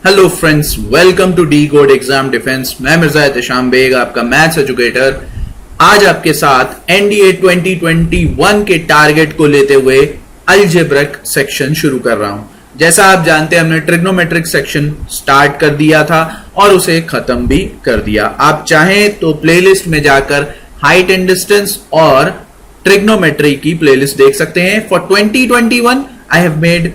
Hello friends, welcome to the code exam defence. मैं मिर्जा एहतेशाम बेग, आपका maths educator, आज आपके साथ एनडीए 2021 के टारगेट को लेते हुए अलजेब्रिक सेक्शन शुरू कर रहा हूं। जैसा आप जानते हैं, हमने ट्रिग्नोमेट्रिक सेक्शन स्टार्ट कर दिया था और उसे खत्म भी कर दिया। आप चाहें तो प्लेलिस्ट में जाकर हाइट एंड डिस्टेंस और ट्रिग्नोमेट्री की प्लेलिस्ट देख सकते हैं। For 2021 I have made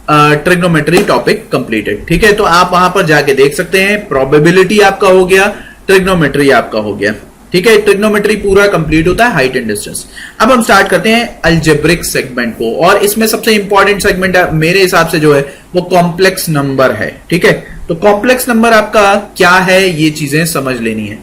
trigonometry topic completed. ठीक है, तो आप वहां पर जाके देख सकते हैं। प्रोबेबिलिटी आपका हो गया, ट्रिग्नोमेट्री आपका हो गया। ठीक है, ट्रिग्नोमेट्री पूरा कंप्लीट होता है, हाइट एंड डिस्टेंस। अब हम स्टार्ट करते हैं अलजेब्रिक सेगमेंट को, और इसमें सबसे इंपॉर्टेंट सेगमेंट मेरे हिसाब से जो है वो कॉम्प्लेक्स नंबर है। ठीक है, तो कॉम्प्लेक्स नंबर आपका क्या है, ये चीजें समझ लेनी है।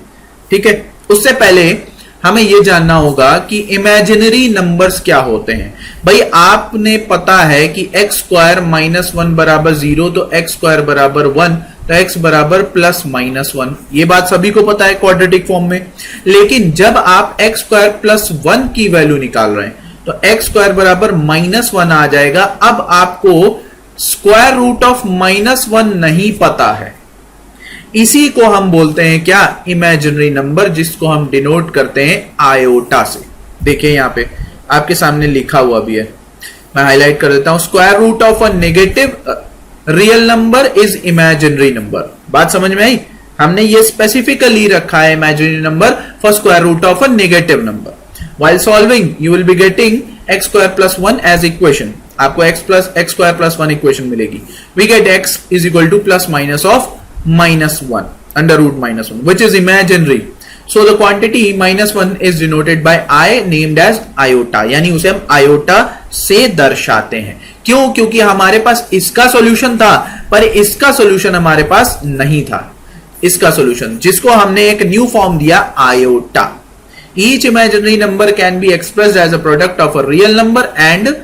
ठीक है, उससे पहले हमें यह जानना होगा कि इमेजिनरी नंबर्स क्या होते हैं। भाई आपने पता है कि एक्स स्क्वायर माइनस 1 बराबर 0, तो एक्स स्क्वायर बराबर 1, तो एक्स बराबर प्लस माइनस 1। ये बात सभी को पता है क्वाड्रेटिक फॉर्म में। लेकिन जब आप एक्स स्क्वायर प्लस 1 की वैल्यू निकाल रहे हैं तो एक्स स्क्वायर बराबर माइनस 1 आ जाएगा। अब आपको स्क्वायर रूट ऑफ माइनस 1 नहीं पता है, इसी को हम बोलते हैं क्या, इमेजिनरी नंबर, जिसको हम डिनोट करते हैं आयोटा से। देखिए यहां पे आपके सामने लिखा हुआ भी है, मैं हाईलाइट कर देता हूं। Square root of a negative real number is imaginary number. बात समझ में आई? हमने ये स्पेसिफिकली रखा है imaginary number for square root of a negative number. While solving you will be getting x square plus 1 as equation. आपको x square plus 1 equation मिलेगी। We get x is equal to plus minus of -1 under root -1, which is imaginary. So the quantity -1 is denoted by I named as iota, यानी उसे हम iota से दर्शाते हैं। क्यों? क्योंकि हमारे पास इसका सॉल्यूशन था, पर इसका सॉल्यूशन हमारे पास नहीं था। इसका सॉल्यूशन, जिसको हमने एक न्यू फॉर्म दिया iota. Each imaginary number can be expressed as a product of a real number and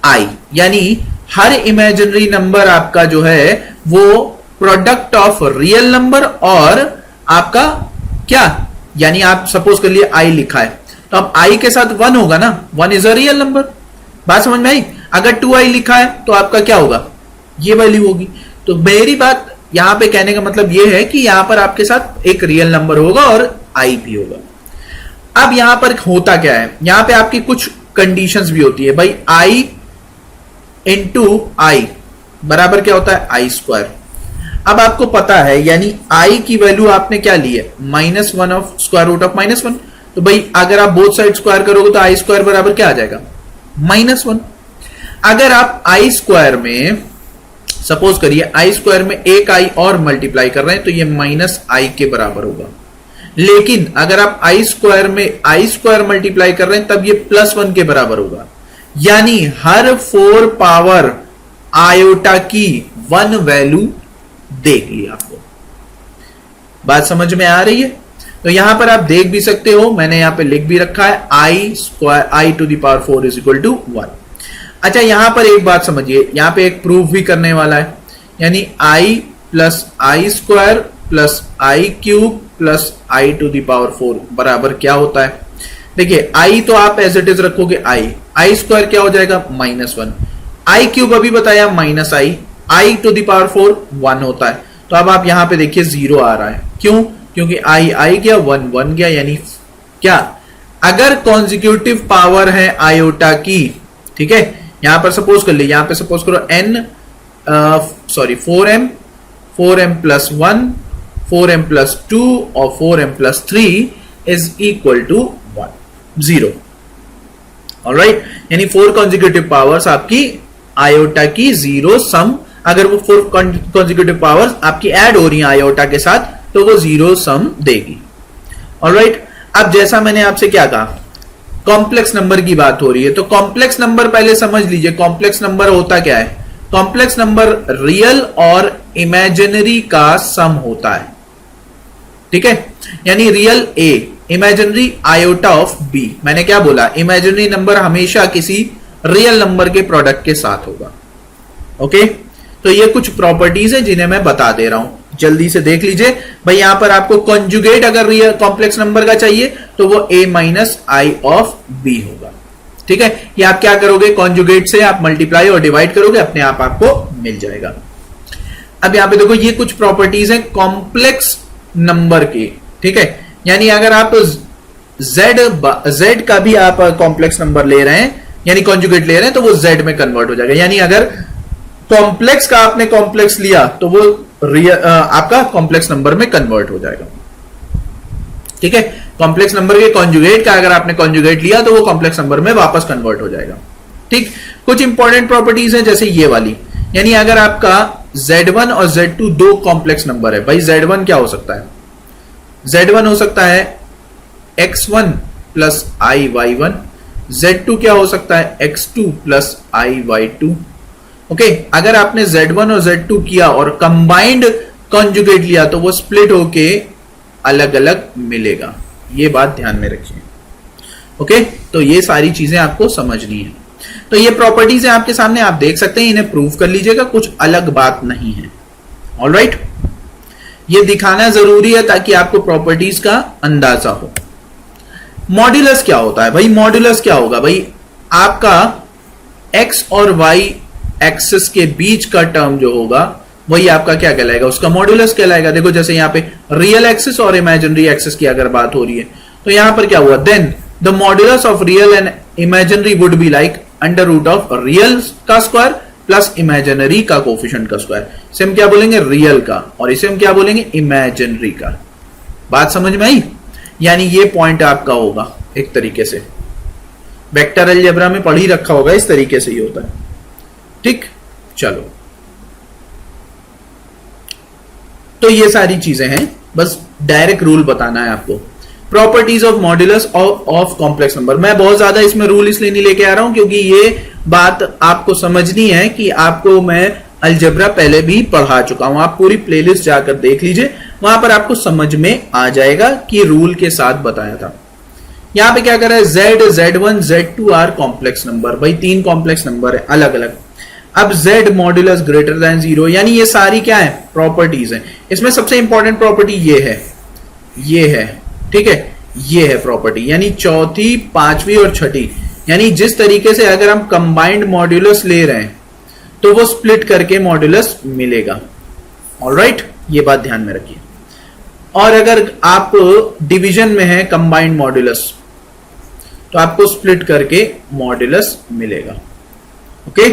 I, यानी हर इमेजिनरी नंबर आपका जो है वो प्रोडक्ट ऑफ रियल नंबर और आपका क्या, यानी आप सपोज कर लिए आई लिखा है, तो अब आई के साथ 1 होगा ना, 1 इज अ रियल नंबर। बात समझ में आई? अगर 2i लिखा है तो आपका क्या होगा, ये वैल्यू होगी। तो मेरी बात यहां पे कहने का मतलब ये है कि यहां पर आपके साथ एक रियल नंबर होगा और आई भी होगा। अब यहां पर होता क्या है, यहां पे आपकी कुछ कंडीशंस भी होती है। भाई आई इंटू आई बराबर क्या होता है, आई स्क्वायर। अब आपको पता है, यानी i की वैल्यू आपने क्या ली है, -1 ऑफ स्क्वायर रूट ऑफ -1। तो भाई अगर आप बोथ साइड स्क्वायर करोगे तो आई स्क्वायर बराबर क्या आ जाएगा, -1। अगर आप आई स्क्वायर में सपोज करिए आई स्क्वायर में एक आई और मल्टीप्लाई कर रहे हैं तो ये -i के बराबर होगा। लेकिन अगर आप आई स्क्वायर में आई स्क्वायर मल्टीप्लाई कर रहे हैं तब ये +1 के बराबर होगा। यानी हर 4 पावर आयोटा की 1 वैल्यू देख लिया। आपको बात समझ में आ रही है? तो यहां पर आप देख भी सकते हो, मैंने यहां पे लिख भी रखा है i to the power 4 is equal to 1। अच्छा, यहां पर एक बात समझिए, यहां पे एक प्रूफ भी करने वाला है, यानी i plus I square plus I cube plus i to the power 4 बराबर क्या होता है। देखिए i तो आप एज इट इज रखोगे, आई स्क्वायर क्या हो जाएगा, -1, आई क्यूब अभी बताया -i to the power 4 1 होता है। तो अब आप यहां पे देखिए 0 आ रहा है, क्यों? क्योंकि i गया, 1 गया, यानी क्या, अगर कॉन्जिक्यूटिव पावर है आयोटा की, ठीक है, यहां पर सपोज कर ली, यहां पे सपोज करो4m प्लस 1, 4m प्लस 2 और 4m plus 3 is equal to 0। Alright, यानी 4 कॉन्जिक्यूटिव पावर्स आपकी आयोटा की 0 सम, अगर वो 4 कॉन्जिक्यूटिव पावर्स आपकी ऐड हो रही हैं आयोटा के साथ तो वो 0 सम देगी। ऑलराइट, अब जैसा मैंने आपसे क्या कहा, कॉम्प्लेक्स नंबर की बात हो रही है, तो कॉम्प्लेक्स नंबर पहले समझ लीजिए। कॉम्प्लेक्स नंबर होता क्या है, कॉम्प्लेक्स नंबर रियल और इमेजिनरी का सम होता है। ठीक है, यानी real a, imaginary iota of b. मैंने क्या बोला, इमेजिनरी नंबर हमेशा किसी रियल नंबर के प्रोडक्ट के साथ होगा। ओके, तो ये कुछ प्रॉपर्टीज है जिन्हें मैं बता दे रहा हूं, जल्दी से देख लीजिए। भाई यहां पर आपको कॉन्जुगेट अगर रियल कॉम्प्लेक्स नंबर का चाहिए तो वो a minus i of b होगा। ठीक है, ये आप क्या करोगे, कॉन्जुगेट से आप मल्टीप्लाई और डिवाइड करोगे, अपने आप आपको मिल जाएगा। अब यहां पे देखो ये कुछ प्रॉपर्टीज है कॉम्प्लेक्स नंबर की, ठीक है। यानी अगर आप z का भी आप कॉम्प्लेक्स नंबर ले रहे हैं यानी कॉन्जुगेट ले रहे हैं तो वो z में कन्वर्ट हो जाएगा। यानी अगर कॉम्प्लेक्स का आपने कॉम्प्लेक्स लिया तो वो आपका कॉम्प्लेक्स नंबर में कन्वर्ट हो जाएगा, ठीक है। कॉम्प्लेक्स नंबर के कॉन्जुगेट का अगर आपने कॉन्जुगेट लिया तो वो कॉम्प्लेक्स नंबर में वापस कन्वर्ट हो जाएगा, ठीक। कुछ इंपॉर्टेंट प्रॉपर्टीज है जैसे ये वाली, यानी अगर आपका z1 और z2 दो कॉम्प्लेक्स नंबर है, भाई z1 क्या हो सकता है, z1 हो सकता है x1 प्लस आई y1, z2 क्या हो सकता है x2 प्लस आई y2। ओके, अगर आपने z1 और z2 किया और कंबाइंड कॉन्जुगेट लिया तो वो स्प्लिट होके अलग अलग मिलेगा, ये बात ध्यान में रखिए। ओके, तो ये सारी चीजें आपको समझनी है। तो ये प्रॉपर्टीज है आपके सामने, आप देख सकते हैं, इन्हें प्रूव कर लीजिएगा, कुछ अलग बात नहीं है। ऑलराइट, ये दिखाना जरूरी है ताकि आपको प्रॉपर्टीज का अंदाजा हो। मॉड्यूलस क्या होता है भाई, मॉड्यूलस क्या होगा भाई, आपका x और y एक्सिस के बीच का टर्म जो होगा वही आपका क्या कहलाएगा, उसका मॉड्यूलस कहलाएगा। देखो जैसे यहां पे रियल एक्सिस और इमेजिनरी एक्सिस की अगर बात हो रही है तो यहां पर क्या हुआ, then the modulus of real and imaginary would be like under root of real का स्क्वायर प्लस इमेजिनरी का कोफिशिएंट का स्क्वायर। इसे हम क्या बोलेंगे, रियल का, और इसे हम क्या बोलेंगे, इमेजिनरी का। बात समझ में आई? यानी ये पॉइंट आपका होगा एक तरीके से, वेक्टर अलजेब्रा में पढ़ ही रखा होगा, इस तरीके से ही होता है, ठीक। चलो, तो ये सारी चीजें हैं, बस डायरेक्ट रूल बताना है आपको। Properties of modulus of complex number, मैं बहुत ज्यादा इसमें रूल इसलिए नहीं लेके आ रहा हूं क्योंकि ये बात आपको समझनी है कि आपको मैं अलजेब्रा पहले भी पढ़ा चुका हूं, आप पूरी प्लेलिस्ट जाकर देख लीजिए, वहां पर आपको समझ में आ जाएगा कि रूल के साथ बताया था। यहां पे क्या कर रहा है, z, z1, z2 are complex number, भाई तीन कॉम्प्लेक्स नंबर है अलग अलग। अब z मॉड्यूलस ग्रेटर देन 0, यानी ये सारी क्या है, प्रॉपर्टीज है। इसमें सबसे इंपॉर्टेंट प्रॉपर्टी ये है, ठीक है, ये है प्रॉपर्टी, यानी चौथी, पांचवी और छठी, यानी जिस तरीके से अगर हम कंबाइंड मॉड्यूलस ले रहे हैं तो वो स्प्लिट करके मॉड्यूलस मिलेगा। ऑलराइट, ये बात ध्यान में रखिए। और अगर आप डिवीजन में है कंबाइंड मॉड्यूलस तो आपको स्प्लिट करके मॉड्यूलस मिलेगा। ओके,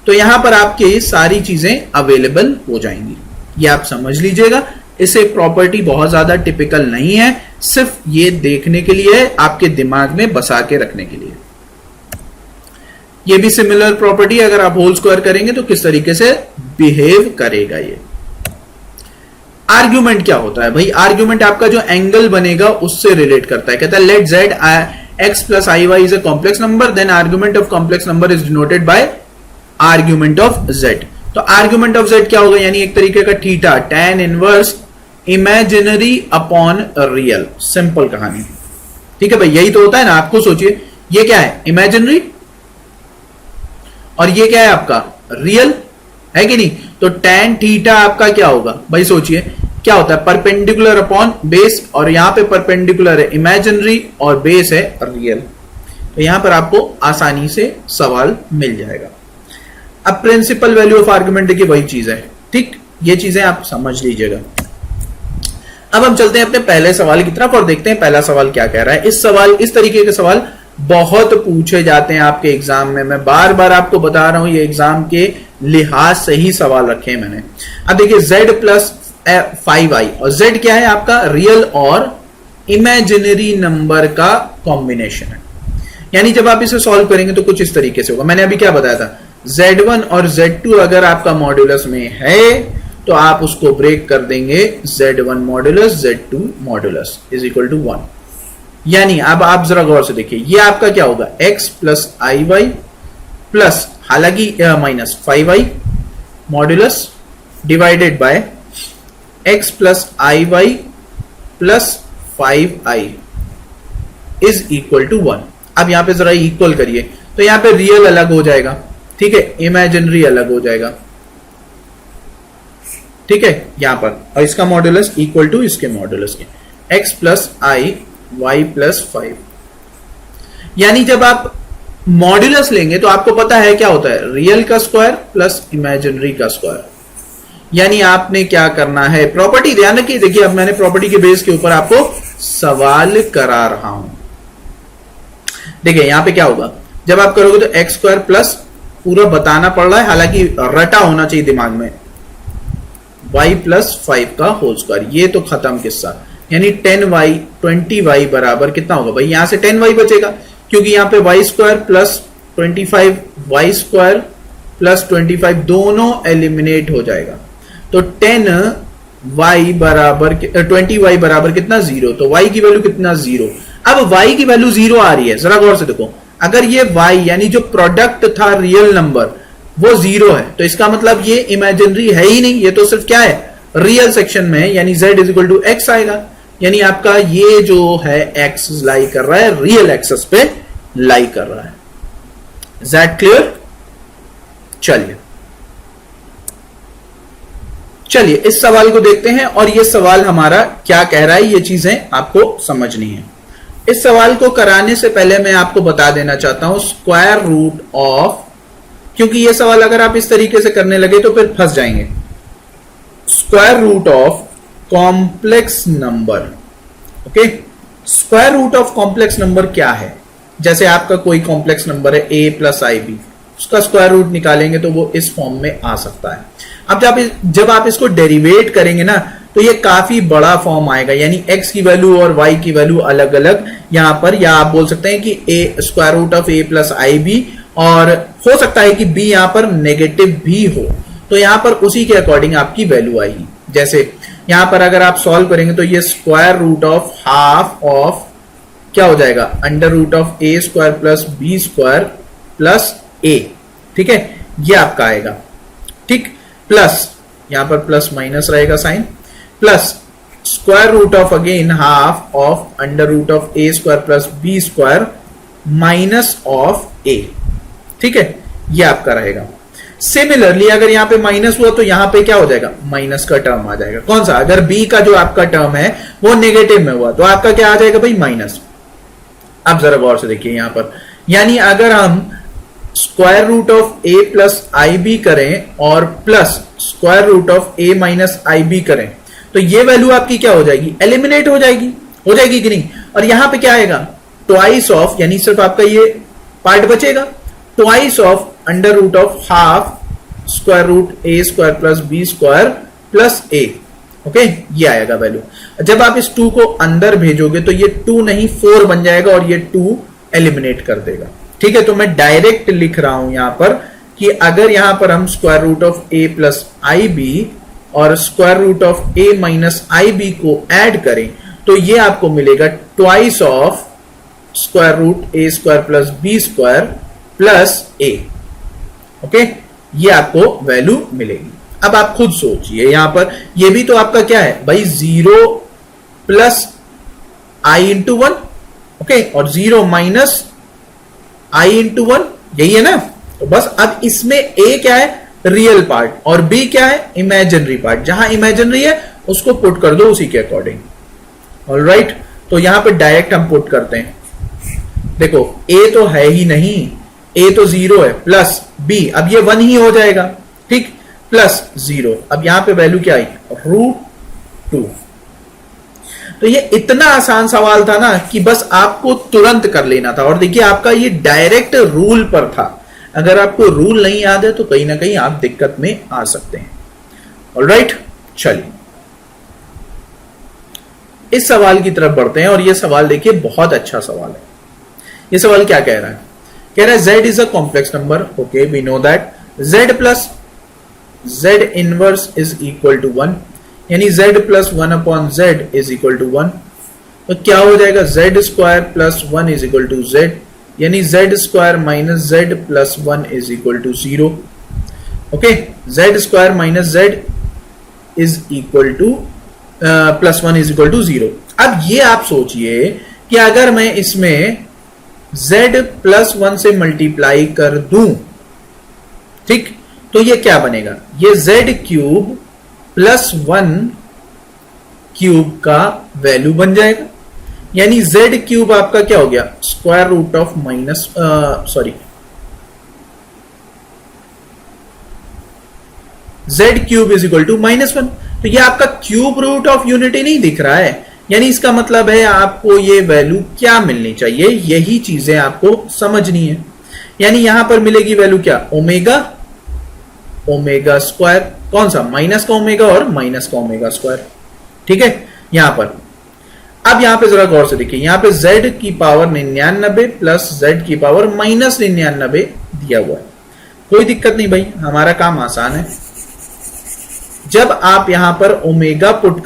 तो यहां पर आपकी सारी चीजें अवेलेबल हो जाएंगी, ये आप समझ लीजिएगा। इसे प्रॉपर्टी बहुत ज्यादा टिपिकल नहीं है, सिर्फ ये देखने के लिए, आपके दिमाग में बसा के रखने के लिए। ये भी सिमिलर प्रॉपर्टी अगर आप होल स्क्वायर करेंगे तो किस तरीके से बिहेव करेगा ये। आर्ग्यूमेंट क्या होता है भाई, आर्ग्यूमेंट आपका जो एंगल बनेगा उससे रिलेट करता है। कहता है let z x plus i y is a complex number, then argument of complex number is denoted by argument of z। तो आर्ग्यूमेंट ऑफ z क्या होगा, यानी एक तरीके का theta, tan inverse imaginary upon real, simple कहानी, ठीक है भाई, यही तो होता है ना। आपको सोचिए, ये क्या है, इमेजिनरी, और ये क्या है आपका रियल, है कि नहीं। तो tan थीटा आपका क्या होगा भाई, सोचिए क्या होता है, परपेंडिकुलर अपॉन बेस, और यहां पे परपेंडिकुलर है इमेजिनरी और बेस है रियल। तो यहां पर आपको आसानी से सवाल मिल जाएगा। अब प्रिंसिपल वैल्यू ऑफ आर्गुमेंट देखिए वही चीज है, ठीक, ये चीजें आप समझ लीजिएगा। अब हम चलते हैं अपने पहले सवाल की तरफ और देखते हैं पहला सवाल क्या कह रहा है। इस तरीके के सवाल बहुत पूछे जाते हैं आपके एग्जाम में, मैं बार बार आपको बता रहा हूं, ये एग्जाम के लिहाज से ही सवाल रखे हैं मैंने। अब देखिए z प्लस 5i, और z क्या है आपका, रियल और इमेजिनरी नंबर का कॉम्बिनेशन है। यानी जब आप इसे सॉल्व करेंगे तो कुछ इस तरीके से होगा। मैंने अभी क्या बताया था, z1 और z2 अगर आपका मॉड्यूलस में है तो आप उसको ब्रेक कर देंगे, z1 modulus z2 modulus is equal to 1। यानी अब आप जरा गौर से देखिए, ये आपका क्या होगा, x plus i y plus, हालांकि minus 5i modulus divided by x plus i y plus 5i is equal to 1। अब यहां पे जरा इक्वल करिए तो यहां पे रियल अलग हो जाएगा, ठीक है, इमेजिनरी अलग हो जाएगा, ठीक है यहां पर, और इसका मॉड्यूलस इक्वल टू इसके मॉड्यूलस के, x plus i y plus 5। यानी जब आप मॉड्यूलस लेंगे तो आपको पता है क्या होता है, रियल का स्क्वायर प्लस इमेजिनरी का स्क्वायर। यानी आपने क्या करना है, प्रॉपर्टी ध्यान रखिए, देखिए अब मैंने प्रॉपर्टी के बेस के ऊपर आपको सवाल करा रहा हूं। देखिए यहां पे क्या होगा, जब आप करोगे तो एक्स स्क्वायर प्लस, पूरा बताना पड़ रहा है हालांकि रटा होना चाहिए दिमाग में, y प्लस 5 का होल स्क्वायर, ये तो खत्म किस्सा। यानी 10y 20y बराबर कितना होगा भाई, यहां से 10y बचेगा क्योंकि यहां पे y square plus 25 y square plus 25 दोनों एलिमिनेट हो जाएगा। तो 10y बराबर 20y बराबर कितना 0, तो y की वैल्यू कितना 0। अब y की वैल्यू 0 आ रही है, जरा गौर से देखो, अगर ये y यानी जो प्रोडक्ट था रियल नंबर वो 0 है तो इसका मतलब ये इमेजिनरी है ही नहीं, ये तो सिर्फ क्या है, रियल सेक्शन में है, यानी z is equal to x आएगा। यानी आपका ये जो है x लाई कर रहा है रियल एक्सेस पे लाई कर रहा है। Is that clear? चलिए इस सवाल को देखते हैं और ये सवाल हमारा क्या कह रहा है, ये चीजें आपको समझनी है। इस सवाल को कराने से पहले मैं आपको बता देना चाहता हूं स्क्वायर रूट ऑफ, क्योंकि ये सवाल अगर आप इस तरीके से करने लगे तो फिर फंस जाएंगे। Square root of complex number, okay, square root of complex number क्या है, जैसे आपका कोई कॉम्प्लेक्स नंबर है a प्लस आई बी, उसका स्क्वायर रूट निकालेंगे तो वो इस फॉर्म में आ सकता है। अब जब आप इसको डेरिवेट करेंगे ना तो ये काफी बड़ा फॉर्म आएगा, यानी x की वैल्यू और y की वैल्यू अलग अलग यहां पर, या आप बोल सकते हैं कि a square root of a plus i b, और हो सकता है कि b यहां पर नेगेटिव भी हो, तो यहां पर उसी के अकॉर्डिंग आपकी वैल्यू आएगी। जैसे यहां पर अगर आप सॉल्व करेंगे तो ये square root of half of क्या हो जाएगा, under root of a square plus b square plus a, ठीक है, ये आपका आएगा, ठीक, प्लस यहां पर प्लस माइनस रहेगा sign, plus square root of again half of under root of a square plus b square minus of a, ठीक है, ये आपका रहेगा। सिमिलरली अगर यहां पे माइनस हुआ तो यहां पे क्या हो जाएगा, माइनस का टर्म आ जाएगा। कौन सा, अगर b का जो आपका टर्म है वो नेगेटिव में हुआ तो आपका क्या आ जाएगा भाई, माइनस। अब जरा गौर से देखिए यहां पर, यानी अगर हम square root of a plus i b करें और plus square root of a minus i b करें तो ये वैल्यू आपकी क्या हो जाएगी, एलिमिनेट हो जाएगी कि नहीं। और यहां पे क्या आएगा, ट्वाइस ऑफ, यानी सिर्फ आपका ये पार्ट बचेगा, twice of under root of half square root a square plus b square plus a, okay, ये आएगा वैल्यू। जब आप इस 2 को अंदर भेजोगे तो ये 2 नहीं 4 बन जाएगा और ये 2 एलिमिनेट कर देगा, ठीक है। तो मैं डायरेक्ट लिख रहा हूं यहां पर कि अगर यहां पर हम square root of a plus i b और square root of a minus i b को ऐड करें तो ये आपको मिलेगा twice of square root a square plus b square plus a, okay, ये आपको वैल्यू मिलेगी। अब आप खुद सोचिए यहां पर, ये भी तो आपका क्या है भाई, 0 प्लस आई इंटू 1, ओके, और 0 माइनस आई इंटू 1, यही है ना। तो बस अब इसमें a क्या है, रियल पार्ट, और b क्या है, इमेजिनरी पार्ट। जहां इमेजिनरी है उसको पुट कर दो उसी के अकॉर्डिंग, ऑलराइट। तो यहां पे डायरेक्ट हम पुट करते हैं, देखो a तो है ही नहीं, a तो 0 है, प्लस b, अब ये 1 ही हो जाएगा, ठीक, प्लस 0, अब यहां पे वैल्यू क्या आई, √2। तो ये इतना आसान सवाल था ना कि बस आपको तुरंत कर लेना था। और देखिए आपका ये डायरेक्ट रूल पर था, अगर आपको रूल नहीं याद है तो कहीं ना कहीं आप दिक्कत में आ सकते हैं, ऑलराइट। चलिए इस सवाल की तरफ बढ़ते हैं और ये सवाल देखिए बहुत अच्छा सवाल है। ये सवाल क्या कह रहा है, कह रहा है z is a complex number, okay, we know that z plus z inverse is equal to 1, यानी z plus 1 upon z is equal to 1। तो क्या हो जाएगा, z square plus 1 is equal to z, यानी z square minus z plus 1 is equal to 0, okay, z square minus z is equal to plus 1 is equal to 0। अब ये आप सोचिए कि अगर मैं इसमें z प्लस 1 से मल्टीप्लाई कर दूं, ठीक, तो ये क्या बनेगा, ये z क्यूब प्लस 1 क्यूब का वैल्यू बन जाएगा, यानी z क्यूब आपका क्या हो गया, square root of minus z cube is equal to -1। तो ये आपका क्यूब रूट ऑफ यूनिटी नहीं दिख रहा है, यानी इसका मतलब है आपको ये वैल्यू क्या मिलनी चाहिए, यही चीजें आपको समझनी है। यानी यहां पर मिलेगी वैल्यू क्या, ओमेगा ओमेगा स्क्वायर, कौन सा, माइनस का ओमेगा और माइनस का ओमेगा स्क्वायर। ठीक है, यहां पर अब यहां पे जरा गौर से देखिए, यहां पे z की पावर 99 प्लस z की पावर -99 दिया हुआ है। कोई दिक्कत नहीं भाई, हमारा काम आसान है। जब आप यहां पर ओमेगा पुट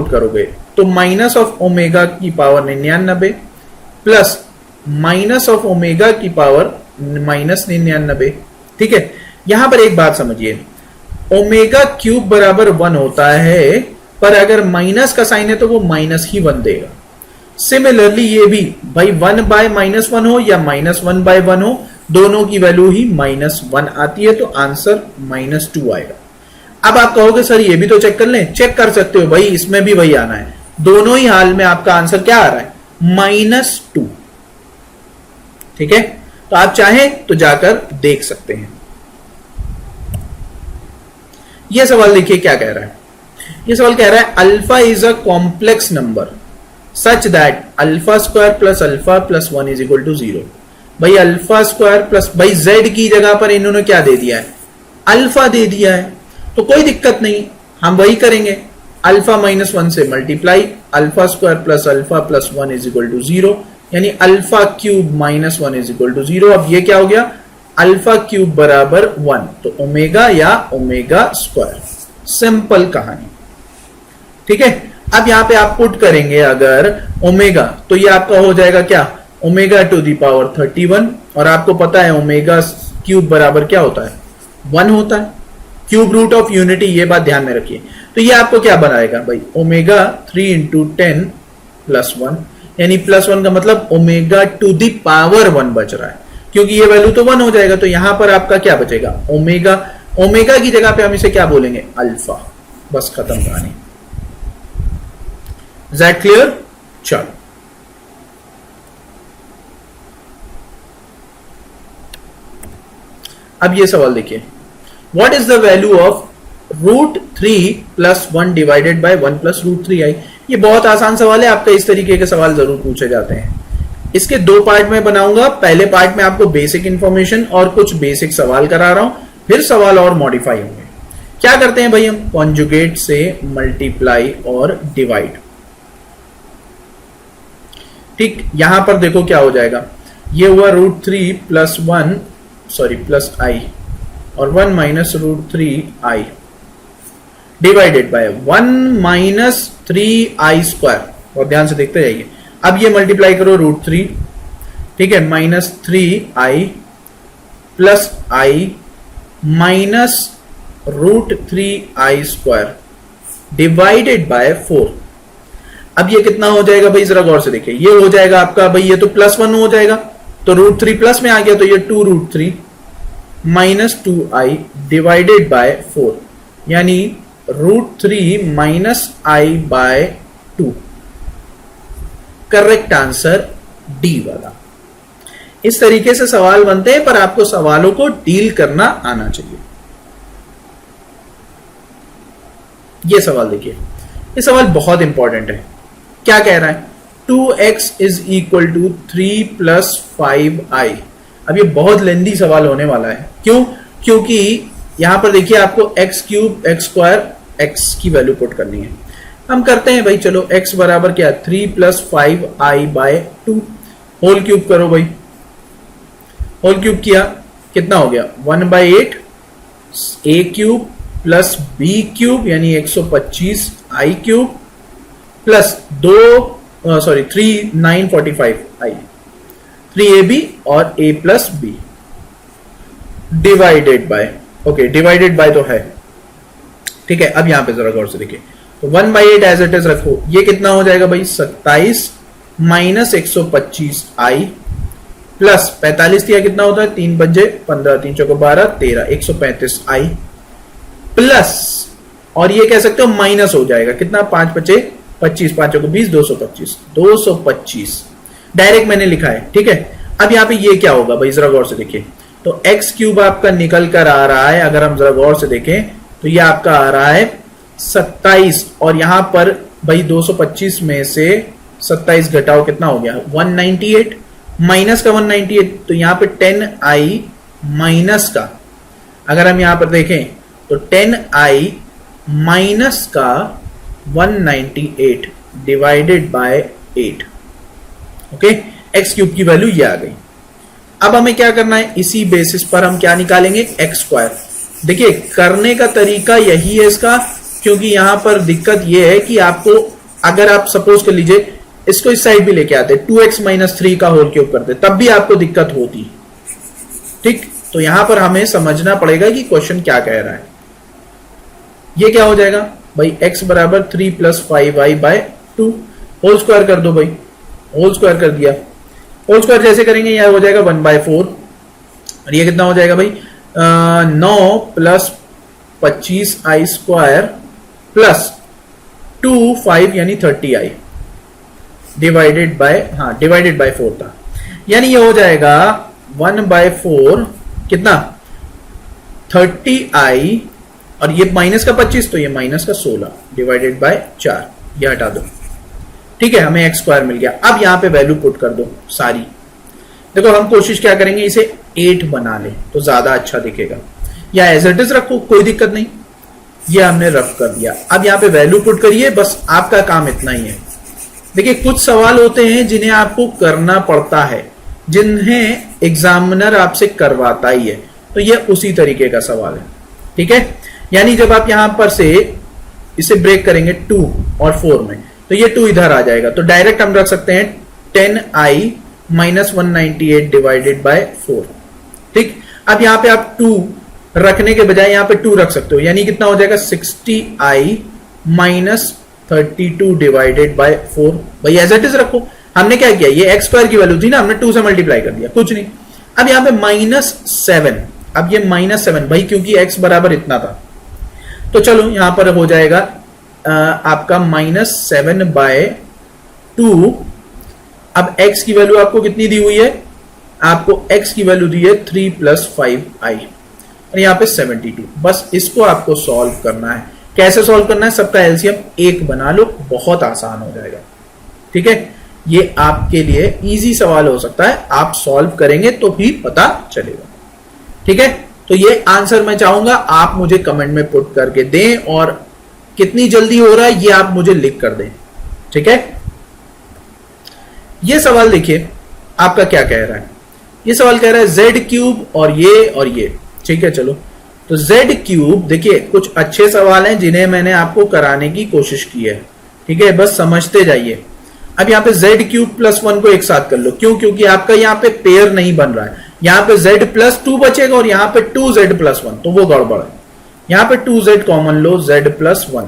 करोगे तो माइनस ऑफ ओमेगा की power 99 plus minus of omega की पावर -99। ठीक है, यहां पर एक बात समझिए, ओमेगा क्यूब बराबर 1 होता है, पर अगर माइनस का साइन है तो वो माइनस ही 1 देगा। सिमिलरली ये भी भाई 1 बाय -1 हो या -1/1 हो, दोनों की वैल्यू ही -1 आती है, तो आंसर -2 आएगा। अब आप कहोगे सर ये भी तो चेक कर लें, चेक कर सकते हो भाई, इसमें भी वही आना है। दोनों ही हाल में आपका आंसर क्या आ रहा है, -2। ठीक है, तो आप चाहें तो जाकर देख सकते हैं। यह सवाल देखिए क्या कह रहा है, यह सवाल कह रहा है alpha is a complex number such that alpha square plus alpha plus 1 is equal to 0। भाई अल्फा स्क्वायर प्लस, भाई जेड की जगह पर इन्होंने क्या दे दिया है, अल्फा दे दिया है, तो कोई दिक्कत नहीं, हम वही करेंगे, अल्फा -1 से multiply, alpha square plus alpha plus 1 is equal to 0, यानी alpha cube -1 is equal to 0। अब ये क्या हो गया, अल्फा क्यूब बराबर 1, तो ओमेगा या ओमेगा स्क्वायर, सिंपल कहानी। ठीक है, अब यहां पे आप पुट करेंगे अगर ओमेगा, तो ये आपका हो जाएगा क्या, ओमेगा टू दी पावर 31, और आपको पता है ओमेगा क्यूब बराबर क्या होता है, 1 होता है, क्यूब रूट ऑफ यूनिटी, ये बात ध्यान में रखिए। तो ये आपको क्या बनाएगा भाई, ओमेगा 3 इंटू 10 प्लस 1, यानी प्लस 1 का मतलब ओमेगा टू दी पावर 1 बच रहा है, क्योंकि ये वैल्यू तो 1 हो जाएगा, तो यहां पर आपका क्या बचेगा, ओमेगा, ओमेगा की जगह पे हम इसे क्या बोलेंगे, अल्फा, बस खत्म कहानी। Is that clear? चलो अब ये सवाल देखिए, what is the value of √3 plus 1 divided by 1 plus √3i। ये बहुत आसान सवाल है, आपका इस तरीके के सवाल जरूर पूछे जाते हैं। इसके 2 पार्ट में बनाऊंगा, पहले पार्ट में आपको बेसिक इंफॉर्मेशन और कुछ बेसिक सवाल करा रहा हूं, फिर सवाल और मॉडिफाई होंगे। क्या करते हैं भाई, हम कॉन्जुगेट से मल्टीप्लाई और डिवाइड। ठीक, यहां पर देखो क्या हो जाएगा, ये हुआ √3 प्लस 1 प्लस i और 1 minus √3i divided by 1 minus 3i square, और ध्यान से देखते जाइए। अब ये मल्टीप्लाई करो √3, ठीक है, minus 3i plus i minus √3i square divided by 4। अब ये कितना हो जाएगा भाई, जरा गौर से देखिए, ये हो जाएगा आपका भाई, ये तो +1 हो जाएगा, तो √3 प्लस में आ गया, तो ये 2√3 माइनस 2i डिवाइडेड बाय 4, यानी √3 minus i by 2। Correct answer d वाला। इस तरीके से सवाल बनते हैं, पर आपको सवालों को डील करना आना चाहिए। ये सवाल देखिए, ये सवाल बहुत इंपॉर्टेंट है। क्या कह रहा है, 2x is equal to 3 plus 5i। अब ये बहुत लेंदी सवाल होने वाला है, क्यों, क्योंकि यहां पर देखिए आपको x cube x square x की वैल्यू पुट करनी है। हम करते हैं भाई, चलो x बराबर क्या, 3 plus 5i bye 2, whole cube करो भाई, होल क्यूब किया, कितना हो गया, 1/8 a cube plus b cube, यानी 125 i cube plus 945 i, 3ab और a plus b divided by, okay divided by तो है, ठीक है। अब यहां पे जरा गौर से देखिए, तो 1/8 एज इट इज रखो, ये कितना हो जाएगा भाई, 27 माइनस 125 i प्लस 45 दिया, कितना होता है, 3 बजे 15, 3 चौको 12, 13, 135 i प्लस, और ये कह सकते हो माइनस हो जाएगा, कितना, 5 बचे 25, 5 चौको 20, 225 डायरेक्ट मैंने लिखा है, ठीक है। अब यहां पे ये क्या होगा भाई, जरा गौर से देखिए, तो एक्स क्यूब आपका निकल कर आ रहा है, अगर हम जरा गौर से देखें तो ये आपका आ रहा है 27, और यहां पर भाई 225 में से 27 घटाओ कितना हो गया 198, माइनस का 198, तो यहां पे 10i माइनस का, अगर हम यहां पर देखें तो 10i माइनस का 198 divided by 8। Okay, x cube की वैल्यू ये आ गई। अब हमें क्या करना है, इसी बेसिस पर हम क्या निकालेंगे, एक्स स्क्वायर। देखिए करने का तरीका यही है इसका, क्योंकि यहां पर दिक्कत यह है कि आपको, अगर आप सपोज कर लीजिए इसको इस साइड भी लेके आते 2x माइनस 3 का होल क्यूब करते, तब भी आपको दिक्कत होती। ठीक, तो यहां पर हमें समझना पड़ेगा कि क्वेश्चन क्या कह रहा है। ये क्या हो जाएगा भाई, x बराबर 3 plus 5y bye 2, whole square कर दो भाई, होल स्क्वायर कर दिया। होल स्क्वायर जैसे करेंगे यह हो जाएगा 1/4, और ये कितना हो जाएगा भाई 9 प्लस 25i स्क्वायर प्लस 5 यानी 30i डिवाइडेड बाय, हाँ डिवाइडेड बाय 4 था, यानी ये हो जाएगा 1/4 कितना 30i, और ये माइनस का 25 तो ये माइनस का 16 डिवाइडेड बाय 4, ये हटा दो। ठीक है, हमें एक्स स्क्वायर मिल गया। अब यहां पे वैल्यू पुट कर दो सारी। देखो हम कोशिश क्या करेंगे, इसे 8 बना ले तो ज्यादा अच्छा दिखेगा, या एज इट इज रखो कोई दिक्कत नहीं, ये हमने रफ कर दिया। अब यहां पे वैल्यू पुट करिए, बस आपका काम इतना ही है। देखिए कुछ सवाल होते हैं जिन्हें आपको करना पड़ता है, जिन्हें एग्जामिनर आपसे करवाता ही है, तो ये उसी तरीके का सवाल है। ठीक है, यानी जब आप यहां पर से इसे ब्रेक करेंगे 2 और 4 में, तो ये 2 इधर आ जाएगा, तो डायरेक्ट हम रख सकते हैं 10i माइनस 198 डिवाइडेड बाय 4। ठीक, अब यहां पे आप 2 रखने के बजाय यहां पे 2 रख सकते हो, यानी कितना हो जाएगा 60i माइनस 32 डिवाइडेड बाय 4। भाई एज इट इज रखो, हमने क्या किया, ये एक्स स्क्वायर की वैल्यू थी ना, हमने 2 से मल्टीप्लाई कर दिया, कुछ नहीं। अब यहां पे -7, अब ये -7 भाई क्योंकि x बराबर इतना था, तो चलो यहां पर हो जाएगा आपका -7/2। अब x की वैल्यू आपको कितनी दी हुई है, आपको x की वैल्यू दी है 3 + 5i, और यहां पे 72। बस इसको आपको सॉल्व करना है। कैसे सॉल्व करना है, सबका एलसीएम 1 बना लो, बहुत आसान हो जाएगा। ठीक है, ये आपके लिए इजी सवाल हो सकता है, आप सॉल्व करेंगे तो ही पता चलेगा। ठीक है, तो ये आंसर मैं चाहूंगा आप मुझे कमेंट में पुट करके दें, और कितनी जल्दी हो रहा है ये आप मुझे लिख कर दें। ठीक है, ये सवाल देखिए आपका क्या कह रहा है, ये सवाल कह रहा है z³ और ये। ठीक है, चलो तो z³ देखिए कुछ अच्छे सवाल हैं जिन्हें मैंने आपको कराने की कोशिश की है। ठीक है, बस समझते जाइए। अब यहाँ पे z³ + 1 को एक साथ कर लो, क्यों, क्योंकि आपका यहाँ पे पेयर नहीं बन रहा है, यहाँ पे z + 2 बचेगा और यहाँ पे 2z + 1, तो वो गड़बड़ है। यहाँ पे 2z कॉमन लो, z + 1।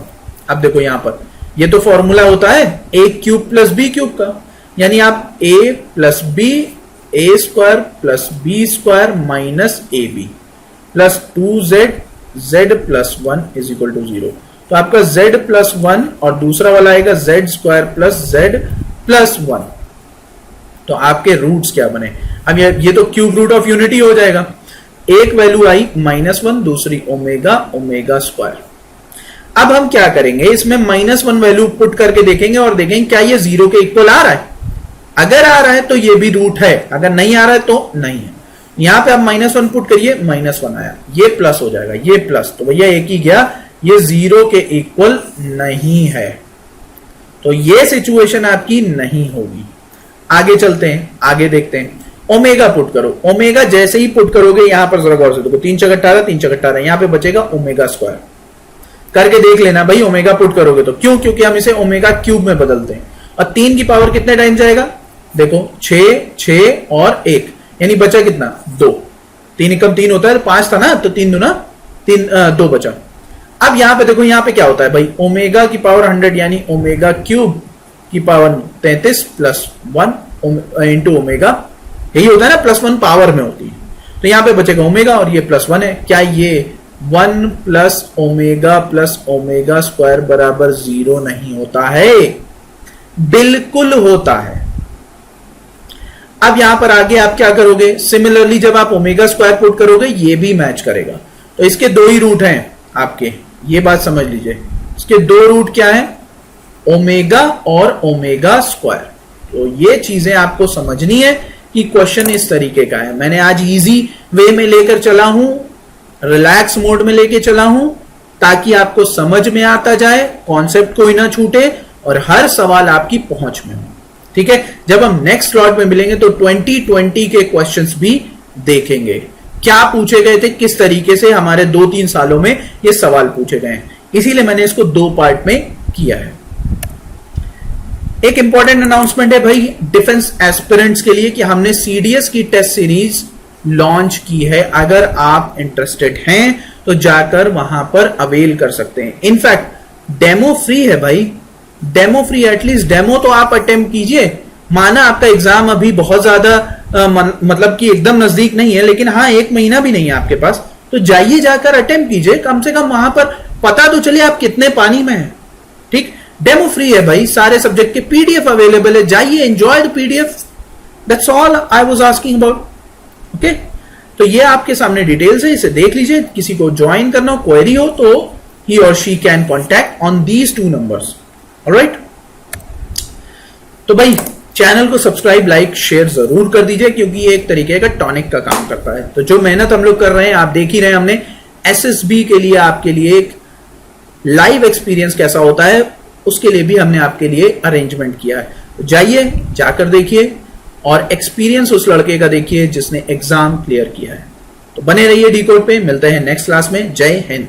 अब देखो यहाँ पर ये तो फॉर्मूला होता है a³ + b³ का, यानी आप a + b a² + b² minus ab plus 2z z + 1 = 0। तो आपका z + 1 और दूसरा वाला आएगा z² + z + 1। तो आपके रूट्स क्या बने, अब ये तो क्यूब रूट ऑफ यूनिटी हो जाएगा। एक वैल्यू आई -1, दूसरी ओमेगा²। अब हम क्या करेंगे, इसमें -1 वैल्यू पुट करके देखेंगे और देखेंगे क्या ये 0 के इक्वल आ रहा है। अगर आ रहा है तो ये भी रूट है, अगर नहीं आ रहा है तो नहीं है। यहां पे आप -1 पुट करिए, -1 आया, ये प्लस हो जाएगा, ये प्लस, तो भैया एक ही गया, ये 0 के इक्वल नहीं है, तो ये सिचुएशन आपकी नहीं होगी। आगे चलते हैं, आगे देखते हैं। ओमेगा पुट करो, ओमेगा जैसे ही पुट करोगे, यहां पर जरा गौर से देखो, 3 × 18, 3 × 18, यहां पे बचेगा ओमेगा² करके देख लेना भाई। ओमेगा पुट करोगे तो क्यों, क्योंकि हम इसे ओमेगा³ में बदलते हैं, और 3 की पावर कितने टाइम जाएगा, देखो 6, 6 और 1, यानी बचा कितना 2। 3 × 3 होता है, 5 था ना, तो 3 दूना 3, 2 बचा। अब यहां पे देखो, यहां पे क्या होता है भाई, ओमेगा की पावर 100 यानी ओमेगा³ की पावर 33 + 1 × ओमेगा, यही होता है ना, +1 पावर में होती है। तो यहां पे बचेगा ओमेगा और ये +1 है। क्या ये 1 + ओमेगा + ओमेगा² बराबर 0 नहीं होता है? बिल्कुल होता है। अब यहां पर आगे आप क्या करोगे, सिमिलरली जब आप ओमेगा स्क्वायर पुट करोगे ये भी मैच करेगा। तो इसके दो ही रूट हैं आपके, ये बात समझ लीजिए। इसके दो रूट क्या है, ओमेगा और ओमेगा स्क्वायर। तो ये चीजें आपको समझनी है कि क्वेश्चन इस तरीके का है। मैंने आज इजी वे में लेकर चला हूं, रिलैक्स मोड में लेके चला हूं, ताकि आपको समझ में आता जाए, कॉन्सेप्ट कोई ना छूटे और हर सवाल आपकी पहुंच में हो। ठीक है, जब हम नेक्स्ट स्लॉट में मिलेंगे तो 2020 के क्वेश्चंस भी देखेंगे, क्या पूछे गए थे, किस तरीके से हमारे 2-3 सालों में ये सवाल पूछे गए हैं। इसीलिए मैंने इसको 2 पार्ट में किया है। एक इंपॉर्टेंट अनाउंसमेंट है भाई डिफेंस एस्पिरेंट्स के लिए कि हमने सीडीएस की टेस्ट सीरीज लॉन्च की है। अगर आप इंटरेस्टेड हैं तो जाकर वहां पर अवेल कर सकते हैं। इनफैक्ट डेमो फ्री है भाई, डेमो फ्री, एटलीस्ट डेमो तो आप अटेम्प्ट कीजिए। माना आपका एग्जाम अभी बहुत ज्यादा मतलब कि एकदम नजदीक नहीं है, लेकिन हाँ 1 महीना भी नहीं है आपके पास, तो जाइए जाकर अटेम्प्ट कीजिए, कम से कम वहां पर पता तो चले आप कितने पानी में हैं। ठीक, डेमो फ्री है भाई, सारे सब्जेक्ट के पीडीएफ अवेलेबल है, जाइए enjoy the PDF, that's all I was asking about. Okay, तो ये आपके सामने डिटेल्स है, इसे देख लीजिए। किसी को ज्वाइन करना हो, क्वेरी हो तो ही और she can contact on these 2 numbers. Alright, तो भाई चैनल को सब्सक्राइब, लाइक, शेयर जरूर कर दीजिए, क्योंकि ये एक तरीके का टॉनिक का काम करता है। तो जो मेहनत हम लोग कर रहे हैं आप देख ही रहे हैं, हमने एसएसबी के लिए आपके लिए एक लाइव एक्सपीरियंस कैसा होता है उसके लिए भी हमने आपके लिए अरेंजमेंट किया है। तो जाइए, जाकर देखिए और एक्सपीरियंस उस लड़के का देखिए जिसने एग्जाम क्लियर किया है। तो बने रहिए डी कोड पे, मिलते हैं नेक्स्ट क्लास में। जय हिंद।